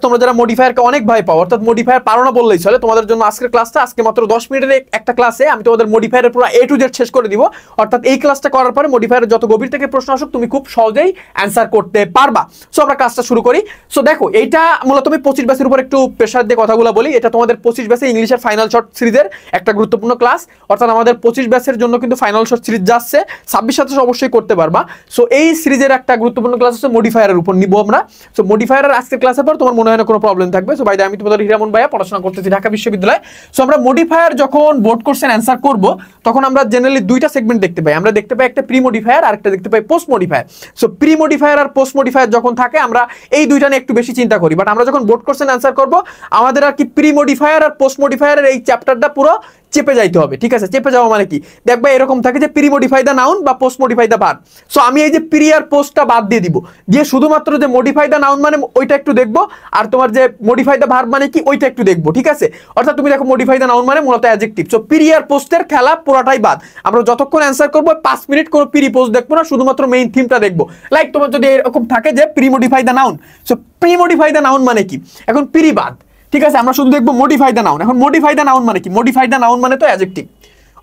তোমরা যারা মডিফায়ারকে অনেক ভয় পাও, অর্থাৎ মডিফায়ার পারো না বললেই চলে, তোমাদের জন্য আজকের ক্লাসটা, আজকে মাত্র 10 মিনিটের একটা ক্লাসে আমি তোমাদের মডিফায়ারের পুরো A to Z শেষ করে দিব। অর্থাৎ এই ক্লাসটা করার পরে মডিফায়ারের যত গভীর থেকে প্রশ্ন আসুক তুমি খুব সহজেই অ্যান্সার করতে পারবা। সো আমরা ক্লাসটা শুরু করি। সো দেখো এইটা মূলত আমি 25 ব্যাচের উপর একটু প্রেশার দিয়ে কথাগুলো বলি। এটা তোমাদের 25 ব্যাচে ইংলিশের ফাইনাল শর্ট সিরিজের একটা গুরুত্বপূর্ণ ক্লাস। অর্থাৎ আমাদের 25 ব্যাচের জন্য কিন্তু ফাইনাল শর্ট সিরিজ যাচ্ছে, 26 অবশ্যই করতে পারবা। সো এই সিরিজের একটা গুরুত্বপূর্ণ ক্লাস হচ্ছে মডিফায়ারের উপর নিব আমরা। সো মডিফায়ারের আজকের ক্লাসের পর তোমার মনে হয় না কোনো প্রবলেম থাকবে। সো বাইরে আমি তোমাদের হিরামন ভাইয়া, পড়াশোনা করতেছি ঢাকা বিশ্ববিদ্যালয়ে। সো আমরা মডিফায়ার যখন বোর্ড কোশ্চেন অ্যান্সার করব তখন আমরা জেনারেলি দুইটা সেগমেন্ট দেখতে পাই। আমরা দেখতে পাই একটা প্রি মডিফায়ার আর একটা দেখতে পাই post modifier. So pre modifier আর পোস্ট মডিফায়ার যখন থাকে আমরা এই দুইটা নিয়ে একটু বেশি চিন্তা করি, বাট আমরা যখন বোর্ড কোশ্চেন অ্যান্সার করব আমাদের আর কি প্রি মডিফায়ার আর পোস্ট মডিফায়ারের এই চ্যাপ্টারটা পুরো চেপে যাইতে হবে। ঠিক আছে, চেপে যাওয়া মানে কি, দেখবা এরকম থাকে যে প্রি মডিফাই দ্য নাউন বা post modify the verb. So আমি এই যে প্রি আর পোস্টটা বাদ দিয়ে দিব, দিয়ে শুধুমাত্র যে মডিফাই দ্য নাউন মানে ওইটা একটু দেখবো, আর তোমার যে মডিফাই দ্য ভার্ব মানে কি ওইটা একটু দেখবো। ঠিক আছে, অর্থাৎ তুমি দেখো মডিফাই দ্য নাউন মানে মূলত অ্যাডজেক্টিভ। সো প্রি আর পোস্টের খেলা পুরোটাই বাদ। আমরা যতক্ষণ অ্যান্সার করবো 5 মিনিট কোনো প্রি পোস্ট দেখবো না, শুধুমাত্র মেইন থিমটা দেখবো। লাইক তোমার যদি এরকম থাকে যে pre modify the noun, so pre modify the noun মানে কি, এখন প্রি বাদ। ঠিক আছে, আমরা শুধু দেখবো মডিফাই দ্য নাউন। এখন মডিফাই দ্য নাউন মানে কি, মডিফাই দ্য নাউন মানে তো অ্যাডজেক্টিভ,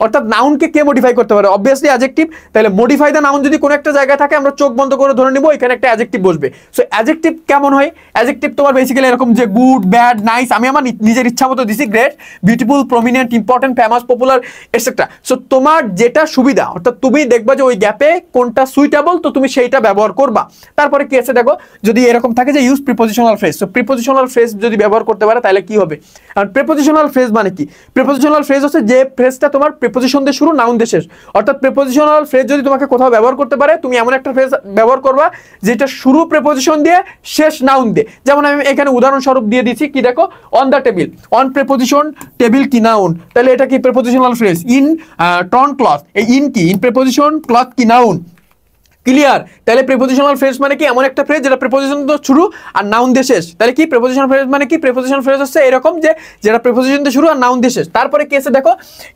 অর্থাৎ নাউনকে কে মডিফাই করতে পারে, অবভিয়াসলি অ্যাডজেক্টিভ। তাহলে মডিফাই দ্য নাউন যদি কোনো একটা জায়গায় থাকে আমরা চোখ বন্ধ করে ধরে নিব এখানে একটা অ্যাডজেক্টিভ বসবে। সো অ্যাডজেক্টিভ কেমন হয়, অ্যাডজেক্টিভ তোমার বেসিক্যালি এরকম যে গুড, ব্যাড, নাইস, আমি আমার নিজের ইচ্ছা মতো দিছি, great, beautiful, prominent, important, famous, popular, etcetera. So তোমার যেটা সুবিধা, অর্থাৎ তুমি দেখবা যে ওই গ্যাপে কোনটা সুইটেবল, তো তুমি সেইটা ব্যবহার করবা। তারপরে কি আছে দেখো, যদি এরকম থাকে যে use prepositional phrase, so prepositional phrase যদি ব্যবহার করতে পারে তাহলে কি হবে। আর প্রিপোজিশনাল ফ্রেজ মানে কি, প্রিপোজিশনাল ফ্রেজ হচ্ছে যে ফ্রেজটা তোমার প্রিপোজিশন দিয়ে শুরু, নাউন দিয়ে শেষ। অর্থাৎ প্রিপোজিশনাল ফ্রেজ যদি তোমাকে কোথাও ব্যবহার করতে পারে, তুমি এমন একটা ফ্রেজ ব্যবহার করবা যেটা শুরু প্রিপোজিশন দিয়ে শেষ নাউন দিয়ে। যেমন আমি এখানে উদাহরণস্বরূপ দিয়ে দিচ্ছি, কি দেখো, on the table, on preposition, table কি নাউন, তাহলে এটা কি prepositional phrase. In torn cloth, এই ইন কি, ইন প্রিপোজিশন, ক্লথ কি নাউন। ক্লিয়ার, তাহলে প্রিপোজিশনাল ফ্রেজ মানে কি, এমন একটা ফ্রেজ যেটা প্রিপোজিশন দিয়ে শুরু আর নাউন দিয়ে শেষ। তাহলে কি প্রিপোজিশনাল ফ্রেজ মানে কি, প্রিপোজিশনাল ফ্রেজ হচ্ছে এরকম যে যেটা প্রিপোজিশন দিয়ে শুরু আর নাউন দিয়ে শেষ। তারপরে কি আছে দেখো,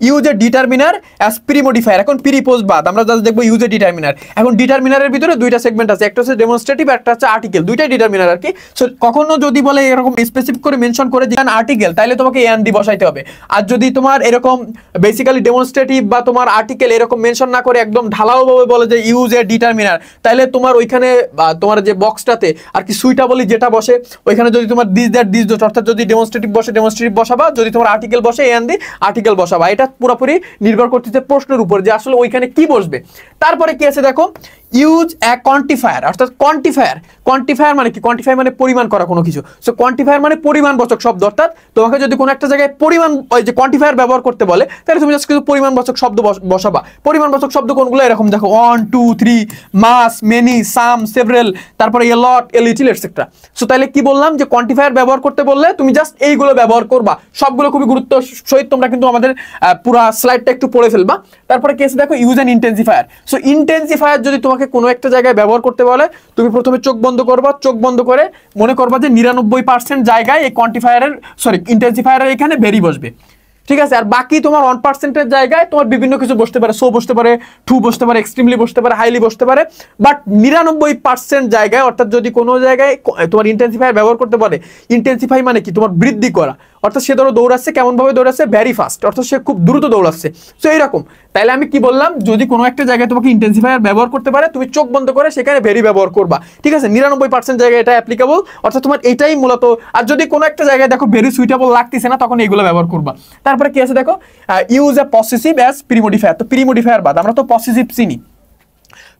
use a determiner as pre modifier. এখন প্রি পোস্ট বাদ, আমরা জাস্ট দেখবো ইউজ এ ডিটারমিনার। এখন ডিটারমিনারের ভিতরে দুইটা সেগমেন্ট আছে, একটা হচ্ছে ডেমনস্ট্রেটিভ, একটা হচ্ছে আর্টিকেল, দুইটাই ডিটারমিনার আর কি। সো কখনো যদি বলে এরকম স্পেসিফিক করে মেনশন করে যে আর্টিকেল, তাহলে তোমাকে এন দি বসাইতে হবে। আর যদি তোমার এরকম বেসিক্যালি ডেমনস্ট্রেটিভ বা তোমার আর্টিকেল এরকম মেনশন না করে একদম ঢালাওভাবে বলে যে ইউজ এ ডিটারমিনার, তাহলে তোমার ওইখানে তোমার যে বক্সটাতে আর কি সুইটেবলি যেটা বসে ওইখানে যদি তোমার দিস দ্যাট দিস দোট, অর্থাৎ যদি ডেমনস্ট্রেটিভ বসে ডেমনস্ট্রেটিভ বসাবা, যদি তোমার আর্টিকেল বসে এন দি আর্টিকেল বসাবা। এটা পুরোপুরি নির্ভর করতেছে প্রশ্নের উপর যে আসলে ওইখানে কি বসবে। তারপরে কি আছে দেখো, ইউজ এ কোয়ান্টিফায়ার, অর্থাৎ কোয়ান্টিফায়ার। কোয়ান্টিফায়ার মানে কি, কোয়ান্টিফায়ার মানে পরিমাণ করা কোনো কিছু। সো কোয়ান্টিফায়ার মানে পরিমাণবাচক শব্দ, অর্থাৎ তোমাকে যদি কোনো একটা জায়গায় পরিমাণ ওই যে কোয়ান্টিফায়ার ব্যবহার করতে বলে, তাহলে তুমি জাস্ট কিছু পরিমাণবাচক শব্দ বসাবা। পরিমাণবাচক শব্দ কোনগুলো, এরকম দেখো 1, 2, 3, মাস, মেনি, সাম, সেভারাল, তারপরে এ লট, এ লিটল, এটসেট্রা। সো তাহলে কি বললাম যে কোয়ান্টিফায়ার ব্যবহার করতে বললে তুমি জাস্ট এইগুলো ব্যবহার করবা, সবগুলো খুবই গুরুত্ব সহিত তোমরা কিন্তু আমাদের পুরো স্লাইডটা একটু পড়ে ফেলবা। তারপরে কি আছে দেখো, use an intensifier. So intensifier যদি তোমাকে কোনো একটা জায়গায় ব্যবহার করতে বলে, তুমি প্রথমে চোখ বন্ধ করবা, চোখ বন্ধ করে মনে করবা যে 99% জায়গায় এই কোয়ান্টিফায়ারের ইন্টেন্সিফায়ারের এখানে ভেরি বসবে। ঠিক আছে, আর বাকি তোমার 1%-এর জায়গায় তোমার বিভিন্ন কিছু বসতে পারে, সো বসতে পারে, টু বসতে পারে, এক্সট্রিমলি বসতে পারে, হাইলি বসতে পারে। বাট 99% জায়গায়, অর্থাৎ যদি কোনো জায়গায় তোমার ইন্টেন্সিফায়ার ব্যবহার করতে পারে, ইন্টেন্সিফাই মানে কি, তোমার বৃদ্ধি করা। অর্থাৎ সে ধরো দৌড়াচ্ছে, কেমন ভাবে দৌড়াচ্ছে, ভেরি ফাস্ট, অর্থাৎ সে খুব দ্রুত দৌড়াচ্ছে। সো এইরকম। তাইলে আমি কি বললাম, যদি কোনো একটা জায়গায় তোমাকে ইন্টেন্সিফায়ার ব্যবহার করতে পারে, তুমি চোখ বন্ধ করে সেখানে ভেরি ব্যবহার করবা। ঠিক আছে, 99% জায়গায় এটা অ্যাপ্লিকেবল, অর্থাৎ তোমার এটাই মূলত। আর যদি কোনো একটা জায়গায় দেখো ভেরি সুইটেবল লাগতেছে না, তখন এইগুলো ব্যবহার করবা। তারপরে কি আছে দেখো, use a possessive as pre modifier. তো প্রি মডিফায়ার বাদ, আমরা তো পসেসিভ চিনি,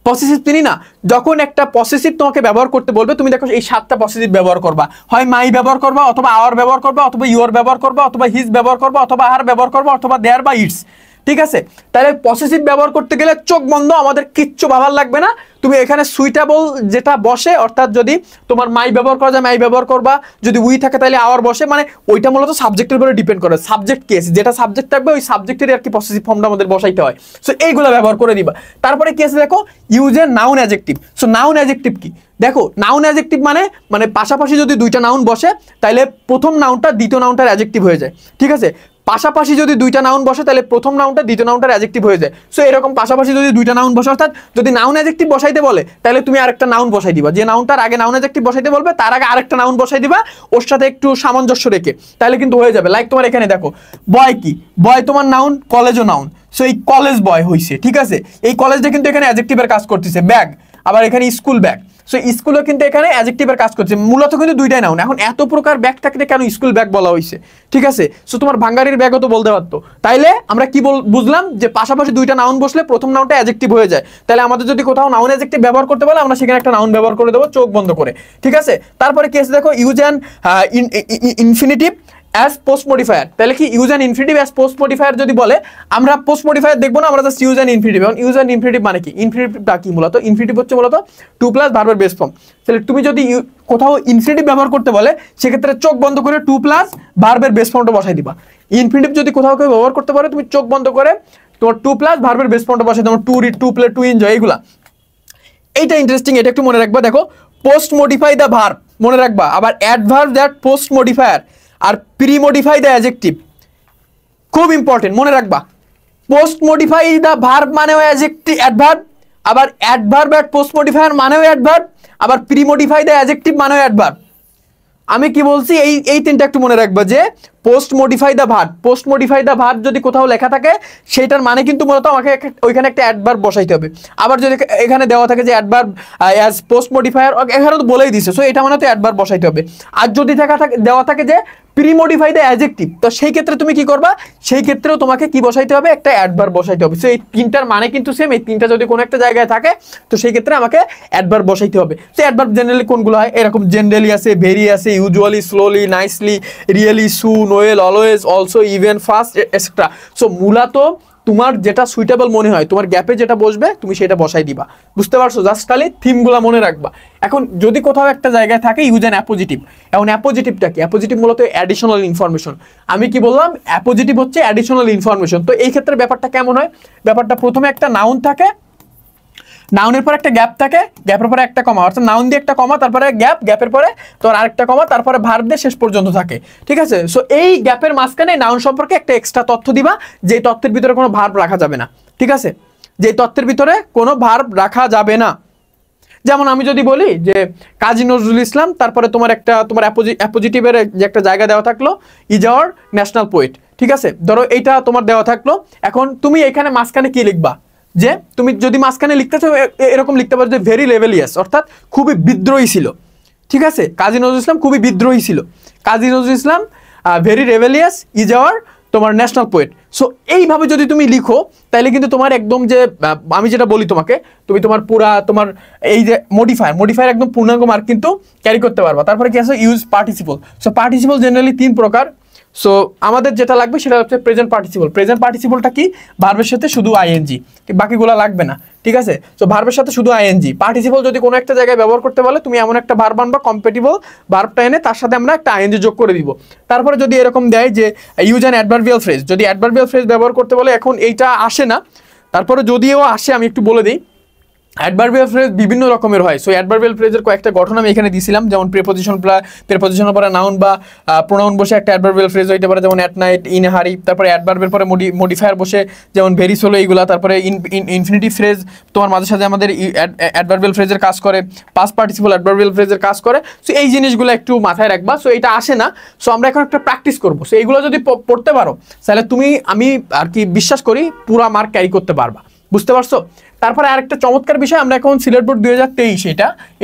পসেসিভ চিনি না। যখন একটা পসেসিভ তোমাকে ব্যবহার করতে বলবে, তুমি দেখো এই 7টা পসেসিভ ব্যবহার করবা। হয় মাই ব্যবহার করবা, অথবা আওয়ার ব্যবহার করবা, অথবা ইউর ব্যবহার করবা, অথবা হিজ ব্যবহার করবা, অথবা হার ব্যবহার করবা, অথবা দেয়ার বা ইটস। ঠিক আছে, তাহলে পসেসিভ ব্যবহার করতে গেলে চোখ বন্ধ, আমাদের কিচ্ছু ভাবার লাগবে না। তুমি এখানে সুইটেবল যেটা বসে, অর্থাৎ যদি তোমার মাই ব্যবহার করা যায় মাই ব্যবহার করবা, যদি উই থাকে তাহলে আওয়ার বসে, মানে ওইটা মূলত সাবজেক্টের উপরে ডিপেন্ড করে। সাবজেক্ট কেস, যেটা সাবজেক্ট থাকবে ওই সাবজেক্টের আর কি পসেসিভ ফর্মটা আমাদের বসাইতে হয়। সো এইগুলো ব্যবহার করে দিবা। তারপরে কি আছে দেখো, use a noun adjective. So noun adjective কি দেখো, নাউন অ্যাডজেক্টিভ মানে পাশাপাশি যদি দুইটা নাউন বসে, তাহলে প্রথম নাউনটা দ্বিতীয় নাউনটার অ্যাডজেক্টিভ হয়ে যায়। ঠিক আছে, পাশাপাশি যদি দুইটা নাউন বসে তাহলে প্রথম নাউনটা দ্বিতীয় নাউনটার অ্যাডজেক্টিভ হয়ে যায়। সো এরকম পাশাপাশি যদি দুইটা নাউন বসে, অর্থাৎ যদি নাউন অ্যাডজেক্টিভ বসাইতে বলে তাহলে তুমি আরেকটা নাউন বসাই দিবা, যে নাউনটার আগে নাউন অ্যাডজেক্টিভ বসাইতে বলবে তার আগে আরেকটা নাউন বসাই দিবা ওর সাথে একটু সামঞ্জস্য রেখে, তাহলে কিন্তু হয়ে যাবে। লাইক তোমার এখানে দেখো বয় কি, বয় তোমার নাউন, কলেজও নাউন। সো এই কলেজ বয় হইছে, ঠিক আছে, এই কলেজটা কিন্তু এখানে অ্যাডজেক্টিভের কাজ করতেছে। ব্যাগ, আবার এখানে স্কুল ব্যাগ, সো স্কুলও কিন্তু এখানে অ্যাডজেক্টিভের কাজ করছে, মূলত কিন্তু দুইটাই নাউন। এখন এত প্রকার ব্যাগ থাকলে কেন স্কুল ব্যাগ বলা হয়েছে, ঠিক আছে। সো তোমার ভাঙ্গারির ব্যাগও তো বলতে পারতো। তাইলে আমরা কি বুঝলাম যে পাশাপাশি দুইটা নাউন বসলে প্রথম নাউনটা অ্যাডজেক্টিভ হয়ে যায়। তাহলে আমাদের যদি কোথাও নাউন অ্যাডজেক্টিভ ব্যবহার করতে বলে আমরা সেখানে একটা নাউন ব্যবহার করে দেবো চোখ বন্ধ করে, ঠিক আছে। তারপরে কেস দেখো use an infinitive as post modifier. তাহলে কি use an infinitive as post modifier যদি বলে, আমরা পোস্ট মডিফায়ার দেখবো না, আমরা জাস্ট ইউজ অ্যান ইনফিনিটিভ। এবং ইউজ অ্যান ইনফিনিটিভ মানে কি, ইনফিনিটিভটা কি মূলত, ইনফিনিটিভ হচ্ছে মূলত টু প্লাস ভার্বের বেস ফর্ম। তাহলে তুমি যদি কোথাও ইনফিনিটিভ ব্যবহার করতে বলে সেক্ষেত্রে চোখ বন্ধ করে টু প্লাস ভার্বের বেস ফর্মটা বসাই দিবা। ইনফিনিটিভ যদি কোথাও কেউ ব্যবহার করতে পারে তুমি চোখ বন্ধ করে তোমার টু প্লাস ভার্বের বেস ফর্মটা বসাই দেবো, to read, to play, to enjoy, এইগুলা। এইটা ইন্টারেস্টিং, এটা একটু মনে রাখবা। দেখো পোস্ট মডিফাই দ্য ভার্ব মনে রাখবা, আবার অ্যাডভার্ব দ্যাট পোস্ট মডিফায়ার, আর প্রি মডিফাই দ্য অ্যাডজেক্টিভ, খুব ইম্পর্টেন্ট মনে রাখবা। পোস্ট মডিফাই দ্য ভার্ব মানেও অ্যাডজেক্টিভ অ্যাডভার্ব, আবার অ্যাডভার্ব অ্যাট পোস্ট মডিফায়ার মানেও অ্যাডভার্ব, আবার প্রি মডিফাই দ্য অ্যাডজেক্টিভ মানেও অ্যাডভার্ব। আমি কি বলছি এই তিনটা একটু মনে রাখবা, যে post modify the verb, post modify the verb যদি কোথাও লেখা থাকে সেটার মানে কিন্তু মূলত আমাকে ওইখানে একটা অ্যাডভার্ব বসাইতে হবে। আবার যদি এখানে দেওয়া থাকে যে অ্যাডভার্ব অ্যাজ পোস্ট মডিফায়ার, এখানে তো বলেই দিছে, সো এটা মানে তো অ্যাডভার্ব বসাইতে হবে। আর যদি দেওয়া থাকে যে প্রি মডিফাই দ্য অ্যাডজেক্টিভ, তো সেই ক্ষেত্রে তুমি কি করবা, সেই ক্ষেত্রেও তোমাকে কি বসাইতে হবে, একটা অ্যাডভার্ব বসাইতে হবে। সো এই তিনটার মানে কিন্তু সেম, এই তিনটা যদি কোনো একটা জায়গায় থাকে তো সেই ক্ষেত্রে আমাকে অ্যাডভার্ব বসাইতে হবে। সো অ্যাডভার্ব জেনারেলি কোনগুলো হয়, এরকম জেনারেলি আছে, ভেরি আছে, usually, slowly, nicely, really, soon, well, always, also, even, fast, etcetera. So মূলত তোমার যেটা সুইটেবল মনে হয়, তোমার গ্যাপে যেটা বসবে তুমি সেটা বসাই দিবা, বুঝতে পারছো। জাস্ট খালি থিমগুলো মনে রাখবা। এখন যদি কোথাও একটা জায়গায় থাকে ইউজ অ্যান অ্যাপোজিটিভ, এখন অ্যাপোজিটিভটা কি, অ্যাপোজিটিভ মূলত অ্যাডিশনাল ইনফরমেশন। আমি কি বললাম, অ্যাপোজিটিভ হচ্ছে অ্যাডিশনাল ইনফরমেশন। তো এই ক্ষেত্রে ব্যাপারটা কেমন হয়, ব্যাপারটা প্রথমে একটা নাউন থাকে, নাউনের পর একটা গ্যাপ থাকে, গ্যাপের পরে একটা কমা, অর্থাৎ নাউন দিয়ে একটা কমা, তারপরে গ্যাপ, গ্যাপের পরে তোর আরেকটা কমা, তারপরে ভার্ব দিয়ে শেষ পর্যন্ত থাকে, ঠিক আছে। সো এই গ্যাপের মাঝখানে নাউন সম্পর্কে একটা এক্সট্রা তথ্য দিবা, যে তথ্যের ভিতরে কোনো ভার্ব রাখা যাবে না, ঠিক আছে, যে তথ্যের ভিতরে কোনো ভার্ব রাখা যাবে না। যেমন আমি যদি বলি যে কাজী নজরুল ইসলাম, তারপরে তোমার অ্যাপোজিটিভের যে একটা জায়গা দেওয়া থাকলো ইজ আওয়ার ন্যাশনাল পোয়েট, ঠিক আছে, ধরো এইটা তোমার দেওয়া থাকলো। এখন তুমি এখানে মাঝখানে কি লিখবা, যে তুমি যদি মাঝখানে লিখতে চাও এরকম লিখতে পারো যে ভেরি লেভেলিয়াস, অর্থাৎ খুবই বিদ্রোহী ছিল, ঠিক আছে, কাজী নজরুল ইসলাম খুবই বিদ্রোহী ছিল, Kazi Nazrul Islam very রেভেলিয়াস is our তোমার ন্যাশনাল পোয়েট। সো এইভাবে যদি তুমি লিখো তাহলে কিন্তু তোমার একদম যে আমি যেটা বলি তোমাকে, তুমি তোমার পুরা তোমার এই যে মডিফায়ার একদম পূর্ণাঙ্গ মার্ক কিন্তু ক্যারি করতে পারবা। তারপরে কি আছে, use participle. So participle generally 3 প্রকার। সো আমাদের যেটা লাগবে সেটা হচ্ছে প্রেজেন্ট পার্টিসিপল। প্রেজেন্ট পার্টিসিপলটা কি, ভার্বের সাথে শুধু আইএনজি, বাকিগুলো লাগবে না, ঠিক আছে। সো ভার্বের সাথে শুধু আইএনজি। পার্টিসিপল যদি কোনো একটা জায়গায় ব্যবহার করতে বলে তুমি এমন একটা ভার্ব আনবা কম্পেটিবল ভার্বটা এনে তার সাথে আমরা একটা আইএনজি যোগ করে দিব। তারপরে যদি এরকম দেয় যে ইউজ অ্যান অ্যাডভার্বিয়াল ফ্রেজ, যদি অ্যাডভার্বিয়াল ফ্রেজ ব্যবহার করতে বলে, এখন এইটা আসে না, তারপরে যদিও আসে আমি একটু বলে দিই। অ্যাডভার্বিয়াল ফ্রেজ বিভিন্ন রকমের হয়। সো অ্যাডভার্বিয়াল ফ্রেজের কয়েকটা গঠন আমি এখানে দিয়েছিলাম, যেমন প্রিপোজিশনের পরে নাউন বা প্রোনাউন বসে একটা অ্যাডভার্বিয়াল ফ্রেজ হইতে পারে, যেমন অ্যাট নাইট, ইন হারি। তারপরে অ্যাডভার্বের পরে মডিফায়ার বসে, যেমন ভেরি সোলো, এইগুলা। তারপরে ইনফিনিটিভ ফ্রেজ তোমার মাঝে সাথে আমাদের অ্যাডভার্বিয়াল ফ্রেজের কাজ করে, পাস্ট পার্টিসিপল অ্যাডভার্বিয়াল ফ্রেজের কাজ করে। সো এই জিনিসগুলো একটু মাথায় রাখবা। সো এটা আসে না, সো আমরা এখন একটা প্র্যাকটিস করবো। সো এইগুলো যদি পড়তে পারো তাহলে আমি আর কি বিশ্বাস করি পুরা মার্ক ক্যারি করতে পারবা, বুঝতে পারছো। তারপরে আরেকটা চমৎকার বিষয়, আমরা এখন সিলেট বোর্ড 2023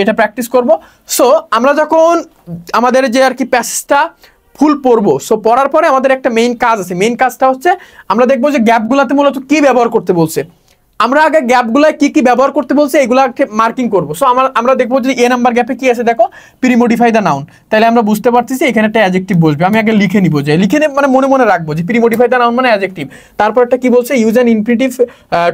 এটা প্র্যাকটিস করব। সো আমরা যখন আমাদের যে আর কি প্যাসেজটা ফুল পড়বো, সো পড়ার পরে আমাদের একটা মেইন কাজ আছে। মেইন কাজটা হচ্ছে আমরা দেখবো যে গ্যাপগুলোতে মূলত কি ব্যবহার করতে বলছে। আমরা আগে গ্যাপগুলোয় কি কি ব্যবহার করতে বলছে এগুলাকে মার্কিং করবো। সো আমরা দেখবো যে এ নাম্বার গ্যাপে কি আছে, দেখো প্রিমোডিফাই দ্য নাউন। তাহলে আমরা বুঝতে পারতেছি এখানে একটা অ্যাডজেক্টিভ বসবে। আমি আগে লিখে নিব, যে লিখে মানে মনে রাখবো যে প্রিমোডিফাই দ্য নাউন মানে অ্যাডজেক্টিভ। তারপর একটা কি বলছে, ইউজ অ্যান ইনফিনিটিভ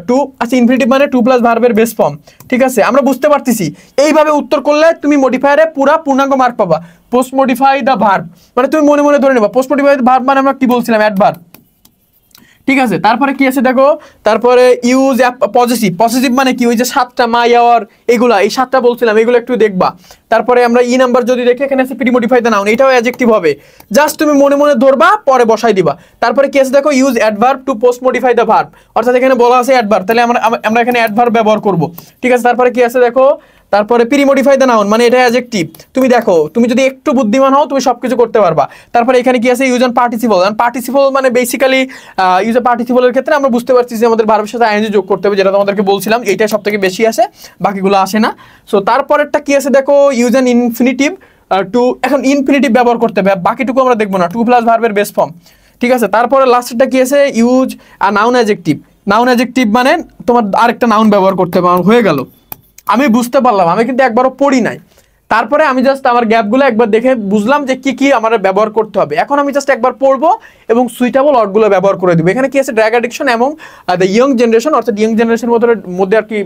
টু, আচ্ছা ইনফিনিটিভ মানে টু প্লাস ভার্বের বেস ফর্ম, ঠিক আছে, আমরা বুঝতে পারতেছি। এইভাবে উত্তর করলে তুমি মডিফায়ারে পূর্ণাঙ্গ মার্ক পাবা। পোস্ট মডিফাই দ্য ভার্ব মানে তুমি মনে ধরে নেবা, পোস্ট মডিফাই দ্য ভার্ব মানে আমরা কি বলছিলাম, অ্যাডভার্ব, ঠিক আছে, তারপরে কি আছে দেখো, তারপরে ইউজ পজিটিভ, পজিটিভ মানে কি, ওই যে 7টা মাই আওয়ার এগুলা, এই 7টা বলছিলাম, এগুলো একটু দেখবা। তারপরে আমরা ই নাম্বার যদি দেখি, এখানে আছে প্রিমোডিফাই দ্য নাউন, এটাও অ্যাডজেক্টিভ হবে, জাস্ট তুমি মনে মনে ধরবা, পরে বসাই দিবা। তারপরে কি আছে দেখো, use adverb to post modify the verb, অর্থাৎ এখানে বলা আছে অ্যাডভার্ব, তাহলে আমরা এখানে অ্যাডভার্ব ব্যবহার করব। ঠিক আছে, তারপরে কি আছে দেখো, তারপরে প্রিমোডিফাই দ্য নাউন মানে এটা অ্যাডজেক্টিভ। তুমি দেখো, তুমি যদি একটু বুদ্ধিমান হও তুমি সবকিছু করতে পারবা। তারপরে এখানে কি আছে, ইউজ অন পার্টিসিপল, পার্টিসিপল মানে বেসিক্যালি ইউজ পার্টিসিপলের ক্ষেত্রে আমরা বুঝতে পারছি যে আমাদের ভার্বের সাথে আইএনজি যোগ করতে হবে, যেটা তোমাদেরকে বলছিলাম, এইটা সবথেকে বেশি আসে, বাকিগুলো আসে না। সো তারপরেরটা কি আছে দেখো, ইউজ অ্যান ইনফিনিটিভ টু, এখন ইনফিনিটিভ ব্যবহার করতে হবে, বাকিটুকু আমরা দেখবো না, টু প্লাস ভার্বের বেস ফর্ম। ঠিক আছে, তারপরে লাস্টেরটা কি আছে, use a noun adjective, noun adjective মানে তোমার আরেকটা নাউন ব্যবহার করতে হবে। আমার হয়ে গেল, আমি বুঝতে পারলাম, আমি কিন্তু একবারও পড়ি নাই, তারপরে আমি জাস্ট আমার গ্যাপগুলো একবার দেখে বুঝলাম যে কি কি আমার ব্যবহার করতে হবে। এখন আমি জাস্ট একবার পড়বো এবং সুইটেবল ওয়ার্ডগুলো ব্যবহার করে দিব। এখানে কি আছে, ড্রাগ অ্যাডিকশন এবং দ্য ইয়ং জেনারেশন, অর্থাৎ ইয়ং জেনারেশনের মধ্যে আর কি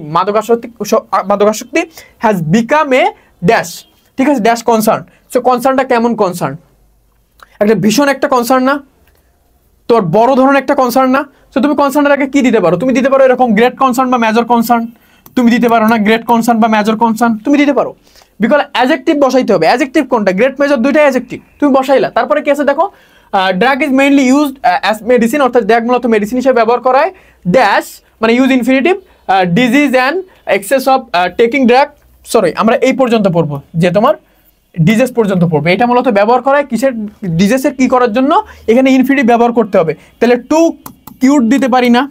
মাদকাসক্তি হ্যাজ বিকাম এ ড্যাশ। ঠিক আছে, ড্যাশ কনসার্ন। সো কনসার্নটা কেমন কনসার্ন, একটা ভীষণ একটা কনসার্ন না, তোর বড় ধরনের একটা কনসার্ন না। সো তুমি কনসার্নের আগে কি দিতে পারো, তুমি দিতে পারো এরকম গ্রেট কনসার্ন বা মেজর কনসার্ন, তুমি দিতে পারো না গ্রেট কনসার্ন বা মেজর কনসার্ন, তুমি দিতে পারো, বিকজ অ্যাডজেক্টিভ বসাইতে হবে। অ্যাডজেক্টিভ কোনটা, গ্রেট মেজর দুইটাই অ্যাডজেক্টিভ, তুমি বসাইলা। তারপরে কি আছে দেখো, drug is mainly used as medicine, অর্থাৎ ড্রাগ মূলত মেডিসিন হিসেবে ব্যবহার করা হয়। ড্যাশ মানে use infinitive, disease and access of taking drug, sorry আমরা এই পর্যন্ত পড়বো যে তোমার ডিজেস পর্যন্ত পড়বে, এটা মূলত ব্যবহার করা হয় কিসের, ডিজেসের কি করার জন্য, এখানে ইনফিনিটিভ ব্যবহার করতে হবে। তাহলে টু কিউর দিতে পারি না,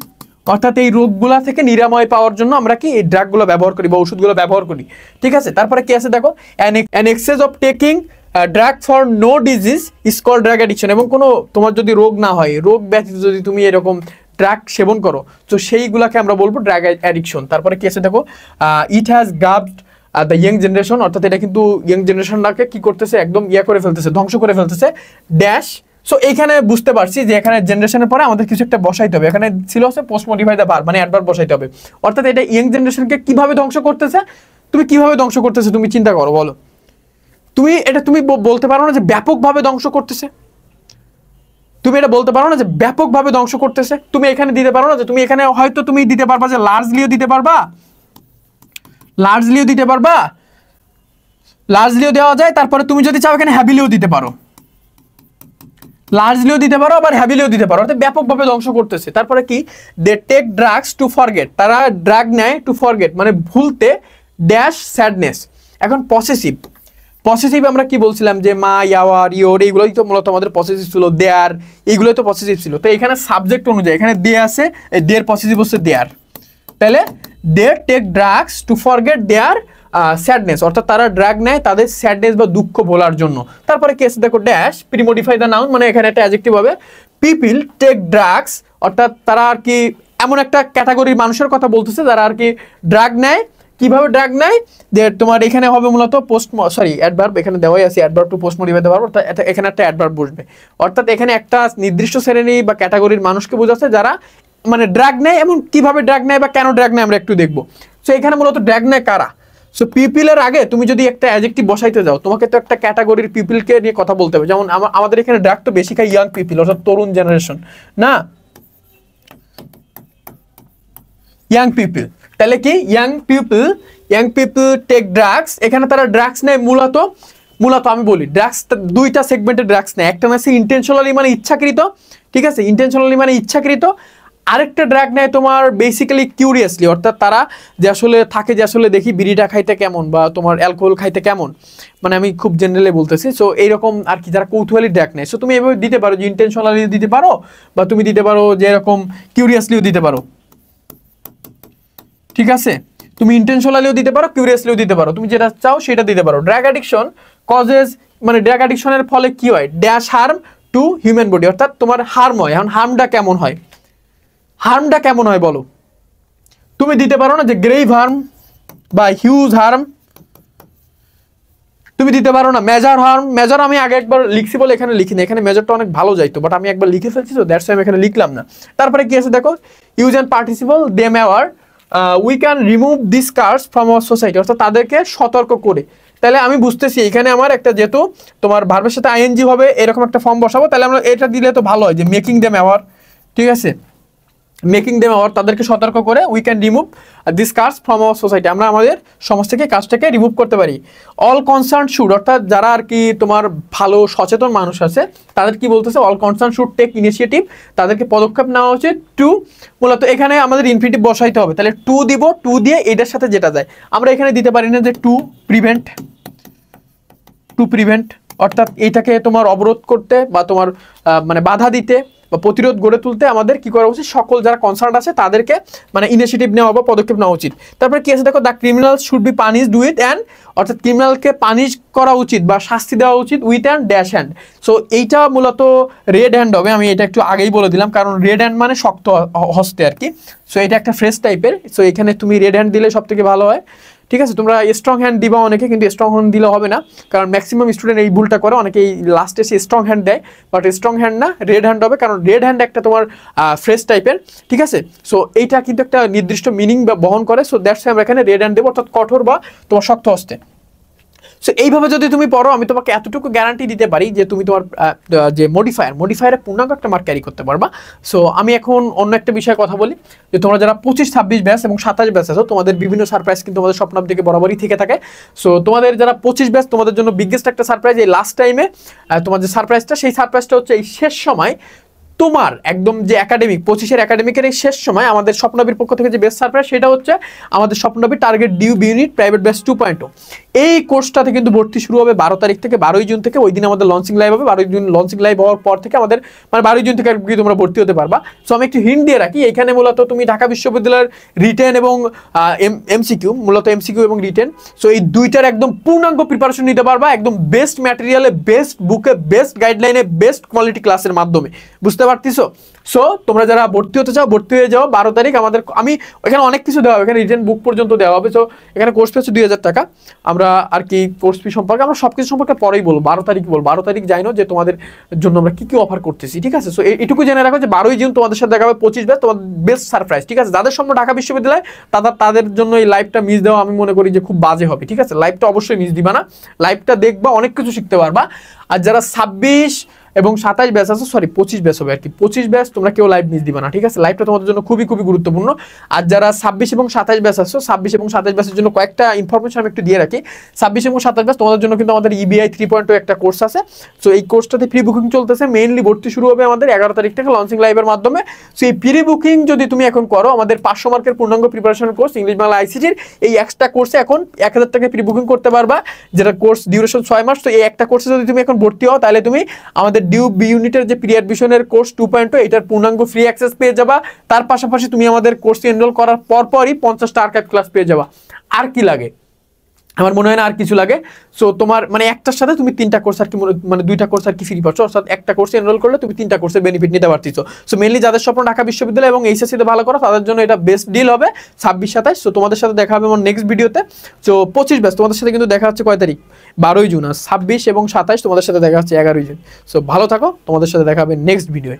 অর্থাৎ এই রোগগুলা থেকে নিরাময় পাওয়ার জন্য আমরা কি এই ড্রাগগুলো ব্যবহার করি বা ওষুধগুলো ব্যবহার করি। ঠিক আছে, তারপরে কি আছে দেখো, an excess of taking drug for no disease is called drug addiction, এবং কোনো তোমার যদি রোগ না হয়, রোগ ব্যতীত যদি তুমি এরকম ড্রাগ সেবন করো, তো সেইগুলাকে আমরা বলবো ড্রাগ অ্যাডিকশন। তারপরে কি আছে দেখো, it has gaved the young generation, অর্থাৎ এটা কিন্তু ইয়ং জেনারেশনটাকে কি করতেছে, একদম ইয়া করে ফেলতেছে, ধ্বংস করে ফেলতেছে, ড্যাশ। সো এইখানে বুঝতে পারছি যে এখানে জেনারেশনের পরে আমাদের কিছু একটা বসাইতে হবে, এখানে ছিল হচ্ছে পোস্ট মডিফাই দ্য ভার্ব মানে অ্যাডভার্ব বসাইতে হবে, অর্থাৎ এটা ইয়ং জেনারেশনকে কিভাবে ধ্বংস করতেছে, তুমি কিভাবে ধ্বংস করতেছে তুমি চিন্তা করো, বলো তুমি এটা, তুমি বলতে পারো না যে ব্যাপকভাবে ধ্বংস করতেছে, তুমি এটা বলতে পারো না যে ব্যাপকভাবে ধ্বংস করতেছে, তুমি এখানে দিতে পারো না যে, তুমি এখানে হয়তো তুমি দিতে পারবা যে লার্জলিও দিতে পারবা, লার্জলিও দিতে পারবা, লার্জলিও দেওয়া যায়। তারপরে তুমি যদি চাও এখানে হ্যাভিলিও দিতে পারো, লার্জলিও দিতে পারো, আবার হ্যাভিলিও দিতে পারো, অর্থাৎ ব্যাপকভাবে ধ্বংস করতেছে। তারপরে কি, they take drugs to forget, তারা ড্রাগ নেয় টু ফরগেট মানে ভুলতে, ড্যাশ স্যাডনেস। এখন পসেসিভ, পসেসিভ আমরা কি বলছিলাম যে মা, ইয়াওয়ার, ইয়োর, এইগুলোই তো মূলত আমাদের পসেসিভ ছিল, দেয়ার, এইগুলোই তো পসেসিভ ছিল। তো এখানে সাবজেক্ট অনুযায়ী এখানে দে আছে, দেয়ার পসেসিভ হচ্ছে দেয়ার, তাহলে they take drugs to forget their sadness, অর্থাৎ তারা ড্রাগ নেয় তাদের স্যাডনেস বা দুঃখ ভোলার জন্য। তারপরে কেস দেখো, ড্যাশ প্রিমোডিফাই দ্য নাউন মানে এখানে একটা অ্যাডজেক্টিভ হবে, পিপল টেক ড্রাগস, অর্থাৎ তারা আর কি এমন একটা ক্যাটাগরির মানুষের কথা বলতেছে যারা আর কি ড্রাগ নেয়। কিভাবে ড্রাগ নেয়, যে তোমার এখানে হবে মূলত পোস্ট, সরি অ্যাডভার্ব এখানে দেওয়াই আছে, adverb to post modify the verb, অর্থাৎ এখানে একটা অ্যাডভার্ব বসবে, অর্থাৎ এখানে একটা নির্দিষ্ট শ্রেণী বা ক্যাটাগরির মানুষকে বোঝাচ্ছে যারা মানে ড্রাগ নেয়, এমন কিভাবে ড্রাগ নেয় বা কেন ড্রাগ নেয় আমরা একটু দেখবো। সো এখানে মূলত ড্রাগ নেয় কারা, সো পিপলের আগে তুমি যদি একটা অ্যাডজেক্টিভ বসাইতে যাও, তোমাকে তো একটা ক্যাটাগরির পিপলকে নিয়ে কথা বলতে হবে। যেমন আমাদের এখানে ড্রাগ তো বেশি খায় ইয়াং পিপল, অর্থাৎ তরুণ জেনারেশন না, ইয়াং পিপল, তাহলে কি ইয়াং পিপল টেক ড্রাগস, এখানে তারা ড্রাগস নেয় মূলত আমি বলি ড্রাগস দুইটা সেগমেন্টে ড্রাগস নেয়, একটা আছে ইন্টেনশনালি মানে ইচ্ছাকৃত, ঠিক আছে, ইন্টেনশনালি মানে ইচ্ছাকৃত, আরেকটা ড্রাগ নেয় তোমার বেসিক্যালি কিউরিয়াসলি, অর্থাৎ তারা যে আসলে থাকে যে আসলে দেখি বিড়িটা খাইতে কেমন বা তোমার অ্যালকোহল খাইতে কেমন, মানে আমি খুব জেনারেলি বলতেছি। সো এইরকম আর কি যারা কৌতূহলী ড্রাগ নেয়। সো তুমি এভাবে দিতে পারো যে ইন্টেনশনালি দিতে পারো, বা তুমি দিতে পারো যে এরকম কিউরিয়াসলিও দিতে পারো, ঠিক আছে, তুমি ইন্টেনশনালিও দিতে পারো, কিউরিয়াসলিও দিতে পারো, তুমি যেটা চাও সেটা দিতে পারো। ড্রাগ অ্যাডিকশন কজেস, মানে ড্রাগ অ্যাডিকশনের ফলে কি হয়, dash harm two human body, অর্থাৎ তোমার হার্ম হয়। এখন হার্মটা কেমন হয়, হার্মটা কেমন হয় বলো, তুমি দিতে পারো না যে গ্রেভ হার্ম বা হিউজ হার্ম, তুমি দিতে পারো না মেজর হার্ম। মেজর আমি আগে একবার লিখছি বলে এখানে লিখিনি, এখানে মেজরটা অনেক ভালো যাইতো, বাট আমি একবার লিখে ফেলছি তো দ্যাটস আমি এখানে লিখলাম না। তারপরে কি আছে দেখো, use and participle they mayor we can remove this curse from our society, অর্থাৎ তাদেরকে সতর্ক করে। তাহলে আমি বুঝতেছি এখানে আমার একটা যেহেতু তোমার ভার্বের সাথে আইএনজি হবে এরকম একটা ফর্ম বসাবো, তাহলে আমরা এটা দিলে তো ভালো হয় যে মেকিং দেম অ্যাওয়ার, ঠিক আছে, মেকিং দেম আওয়ার, তাদেরকে সতর্ক করে উই ক্যান রিমুভ দিস কাজ ফ্রম আওয়ার সোসাইটি, আমরা আমাদের সমাজ থেকে কাজটাকে রিমুভ করতে পারি। অল কনসার্ন শুড, অর্থাৎ যারা আর কি তোমার ভালো সচেতন মানুষ আছে তাদের কি বলতেছে, all concern should take initiative, তাদেরকে পদক্ষেপ নেওয়া উচিত টু, মূলত এখানে আমাদের ইনফিনিটিভ বসাইতে হবে, তাহলে টু দিব, টু দিয়ে এটার সাথে যেটা যায় আমরা এখানে দিতে পারি না যে টু প্রিভেন্ট, অর্থাৎ এইটাকে তোমার অবরোধ করতে বা তোমার মানে বাধা দিতে বা প্রতিরোধ গড়ে তুলতে আমাদের কি করা উচিত, সকল যারা কনসার্ন আছে তাদেরকে মানে ইনিশিয়েটিভ নেওয়া বা পদক্ষেপ নেওয়া উচিত। তারপরে কি আছে দেখো, the criminal should be punished with and, অর্থাৎ ক্রিমিনালকে পানিশ করা উচিত বা শাস্তি দেওয়া উচিত with and dash hand. So এইটা মূলত রেড হ্যান্ড হবে, আমি এটা একটু আগেই বলে দিলাম, কারণ রেড হ্যান্ড মানে শক্ত হস্তে আর কি। সো এটা একটা ফ্রেশ টাইপের, সো এখানে তুমি রেড হ্যান্ড দিলে সব থেকে ভালো হয়, ঠিক আছে। তোমরা স্ট্রং হ্যান্ড দিবা অনেকে, কিন্তু স্ট্রং হ্যান্ড দিলে হবে না, কারণ ম্যাক্সিমাম স্টুডেন্ট এই ভুলটা করে, অনেকে এই লাস্টে সে স্ট্রং হ্যান্ড দেয়, বাট স্ট্রং হ্যান্ড না, রেড হ্যান্ড হবে, কারণ রেড হ্যান্ড একটা তোমার ফ্রেশ টাইপের, ঠিক আছে। সো এইটা কিন্তু একটা নির্দিষ্ট মিনিং বহন করে, সো দ্যাটস আমরা এখানে রেড হ্যান্ড দেবো, অর্থাৎ কঠোর বা তোমার শক্ত হস্তে। সো এইভাবে যদি তুমি পড়ো, আমি তোমাকে এতটুকু গ্যারান্টি দিতে পারি যে তুমি তোমার যে মডিফায়ারে পূর্ণাঙ্গ একটা মার্ক ক্যারি করতে পারবা। সো আমি এখন অন্য একটা বিষয়ে কথা বলি, যে তোমরা যারা 25-26 ব্যাচ এবং 27 ব্যাচ আছো, তোমাদের বিভিন্ন সারপ্রাইজ কিন্তু তোমাদের স্বপ্ন থেকে বরাবরই থেকে থাকে। সো তোমাদের যারা 25 ব্যাচ, তোমাদের জন্য বিগেস্ট একটা সারপ্রাইজ এই লাস্ট টাইমে, তোমার যে সারপ্রাইজটা, সেই সারপ্রাইজটা হচ্ছে এই শেষ সময় তোমার একদম যে একাডেমিক 25-এর একাডেমিকের এই শেষ সময় আমাদের স্বপ্নবীর পক্ষ থেকে যে বেস্ট সারপ্রাইজ, সেটা হচ্ছে আমাদের স্বপ্নবীর target DU unit private batch 2.0। এই কোর্সটাতে কিন্তু ভর্তি শুরু হবে 12 তারিখ থেকে, 12ই জুন থেকে, ওই দিন আমাদের লঞ্চিং লাইভ হবে। 12ই জুন লঞ্চিং লাইভ হওয়ার পর থেকে আমাদের মানে 12ই জুন থেকে তোমরা ভর্তি হতে পারবা। সো আমি একটু হিন্ট দিয়ে রাখি, এখানে মূলত তুমি ঢাকা বিশ্ববিদ্যালয়ের রিটেন এবং এমসিকিউ, মূলত এমসিকিউ এবং রিটেন, সো এই দুইটার একদম পূর্ণাঙ্গ প্রিপারেশন নিতে পারবা, একদম বেস্ট ম্যাটেরিয়ালে, বেস্ট বুকে, বেস্ট গাইডলাইনে, বেস্ট কোয়ালিটি ক্লাসের মাধ্যমে, বুঝতে পারতেছো। সো তোমরা যারা ভর্তি হতে চাও, ভর্তি হয়ে যাও 12 তারিখ। আমাদের আমি এখানে অনেক কিছু দেওয়া হবে, এখানে রিটেন বুক পর্যন্ত দেওয়া হবে। সো এখানে কোর্স ফি হচ্ছে 2000 টাকা। আমরা আর কি কোর্স ফি সম্পর্কে আমরা সব কিছু সম্পর্কে পরেই বলবো, 12 তারিখ বলবো। 12 তারিখ জানো যে তোমাদের জন্য আমরা কি কি অফার করতেছি, ঠিক আছে। সো এইটুকু জেনে রাখো যে 12ই জুন তোমাদের সাথে দেখা হবে 25 ব্যাচ, তোমাদের বেস্ট সারপ্রাইজ, ঠিক আছে। যাদের সম্ভব ঢাকা বিশ্ববিদ্যালয়, তাদের জন্য এই লাইভটা মিস দেওয়া আমি মনে করি যে খুব বাজে হবে, ঠিক আছে। লাইভটা অবশ্যই মিস দিবা না, লাইভটা দেখবা, অনেক কিছু শিখতে পারবা। আর যারা 26 এবং 27 ব্যাচ আছে, সরি 25 ব্যাচ হবে আর কি, 25 ব্যাচ তোমরা কেউ লাইভ মিস দিবা না, ঠিক আছে। লাইভটা তোমাদের জন্য খুবই খুবই গুরুত্বপূর্ণ। আর যারা 26 এবং 27 ব্যাচ আছো, 26 এবং 27 ব্যাচের জন্য কয়েকটা ইনফরমেশন আমি একটু দিয়ে রাখি। 26 এবং 27 ব্যাচ তোমাদের জন্য কিন্তু আমাদের ইবিআই 3.0 একটা কোর্স আছে। সো এই কোর্সটাতে প্রি বুকিং চলতেছে, মেইনলি ভর্তি শুরু হবে আমাদের 11 তারিখ থেকে লঞ্চিং লাইভের মাধ্যমে। সো এই প্রি বুকিং যদি তুমি এখন করো, আমাদের 500 মার্কের পূর্ণাঙ্গ প্রিপারেশন কোর্স ইংলিশ বাংলা আইসিটির এই এক্সট্রা কোর্সে এখন 1000 টাকায় প্রি বুকিং করতে পারবা, যেটা কোর্স ডিউরেশন 6 মাস। তো এই একটা কোর্সে যদি তুমি এখন ভর্তি হও, তাহলে তুমি আমাদের ডিউ বি ইউনিটের যে প্রি অ্যাডমিশনের কোর্স 2.0, এটার পূর্ণাঙ্গ ফ্রি অ্যাক্সেস পেয়ে যাবা। তার পাশাপাশি তুমি আমাদের কোর্সে এনরোল করার পরপরই 50টা আর্কাইভ ক্লাস পেয়ে যাবা। আর কি লাগে? আমার মনে হয় না আর কিছু লাগে। সো তোমার মানে একটার সাথে তুমি 3টা কোর্স আর কি, মানে 2টা কোর্স আর কি ফ্রি পাচ্ছ, অর্থাৎ একটা কোর্সে এনরোল করলে তুমি 3টা কোর্সের বেনিফিট নিতে পারতেছো। সো মেইনলি যাদের স্বপ্ন ঢাকা বিশ্ববিদ্যালয় এবং এইচএসসিতে ভালো করা, তাদের জন্য এটা বেস্ট ডিল হবে 26-27। সো তোমাদের সাথে দেখা হবে আমার নেক্সট ভিডিওতে। সো 25 ব্যাচ তোমাদের সাথে কিন্তু দেখা হচ্ছে কয় তারিখ, 12ই জুন। আর 26 এবং 27 তোমাদের সাথে দেখা হচ্ছে 11ই জুন। সো ভালো থাকো, তোমাদের সাথে দেখা হবে নেক্সট ভিডিওয়ে।